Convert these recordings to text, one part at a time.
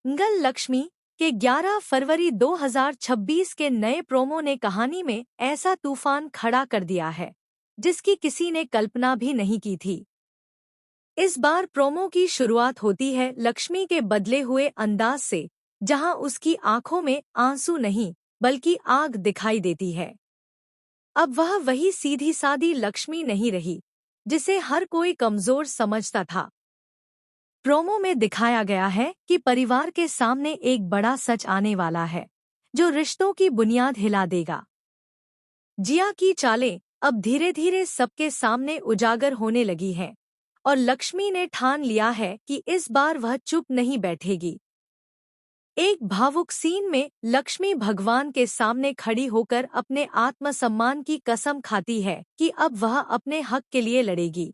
मंगल लक्ष्मी के 11 फरवरी 2026 के नए प्रोमो ने कहानी में ऐसा तूफान खड़ा कर दिया है जिसकी किसी ने कल्पना भी नहीं की थी। इस बार प्रोमो की शुरुआत होती है लक्ष्मी के बदले हुए अंदाज से, जहां उसकी आंखों में आंसू नहीं बल्कि आग दिखाई देती है। अब वह वही सीधी सादी लक्ष्मी नहीं रही जिसे हर कोई कमजोर समझता था। प्रोमो में दिखाया गया है कि परिवार के सामने एक बड़ा सच आने वाला है जो रिश्तों की बुनियाद हिला देगा। जिया की चालें अब धीरे धीरे सबके सामने उजागर होने लगी हैं और लक्ष्मी ने ठान लिया है कि इस बार वह चुप नहीं बैठेगी। एक भावुक सीन में लक्ष्मी भगवान के सामने खड़ी होकर अपने आत्मसम्मान की कसम खाती है कि अब वह अपने हक के लिए लड़ेगी।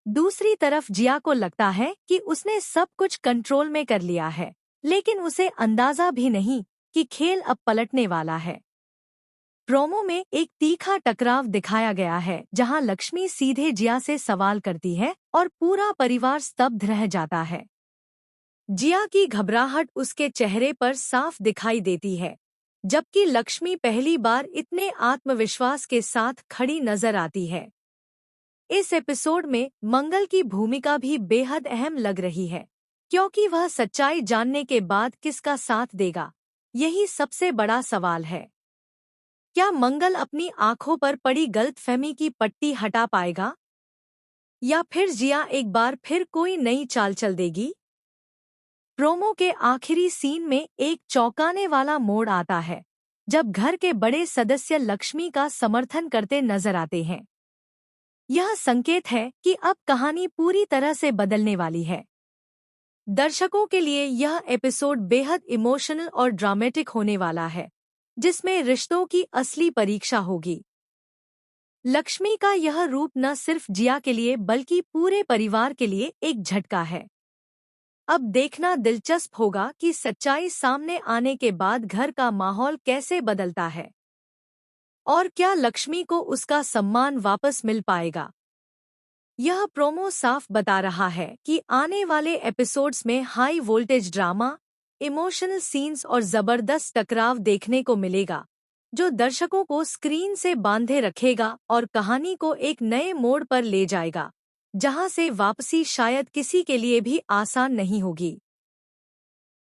दूसरी तरफ जिया को लगता है कि उसने सब कुछ कंट्रोल में कर लिया है, लेकिन उसे अंदाजा भी नहीं कि खेल अब पलटने वाला है। प्रोमो में एक तीखा टकराव दिखाया गया है जहां लक्ष्मी सीधे जिया से सवाल करती है और पूरा परिवार स्तब्ध रह जाता है। जिया की घबराहट उसके चेहरे पर साफ दिखाई देती है, जबकि लक्ष्मी पहली बार इतने आत्मविश्वास के साथ खड़ी नजर आती है। इस एपिसोड में मंगल की भूमिका भी बेहद अहम लग रही है, क्योंकि वह सच्चाई जानने के बाद किसका साथ देगा, यही सबसे बड़ा सवाल है। क्या मंगल अपनी आंखों पर पड़ी गलतफहमी की पट्टी हटा पाएगा, या फिर जिया एक बार फिर कोई नई चाल चल देगी? प्रोमो के आखिरी सीन में एक चौंकाने वाला मोड़ आता है जब घर के बड़े सदस्य लक्ष्मी का समर्थन करते नजर आते हैं। यह संकेत है कि अब कहानी पूरी तरह से बदलने वाली है। दर्शकों के लिए यह एपिसोड बेहद इमोशनल और ड्रामेटिक होने वाला है, जिसमें रिश्तों की असली परीक्षा होगी। लक्ष्मी का यह रूप न सिर्फ जिया के लिए बल्कि पूरे परिवार के लिए एक झटका है। अब देखना दिलचस्प होगा कि सच्चाई सामने आने के बाद घर का माहौल कैसे बदलता है और क्या लक्ष्मी को उसका सम्मान वापस मिल पाएगा। यह प्रोमो साफ बता रहा है कि आने वाले एपिसोड्स में high voltage drama, emotional scenes और जबरदस्त टकराव देखने को मिलेगा, जो दर्शकों को स्क्रीन से बांधे रखेगा और कहानी को एक नए मोड़ पर ले जाएगा, जहां से वापसी शायद किसी के लिए भी आसान नहीं होगी।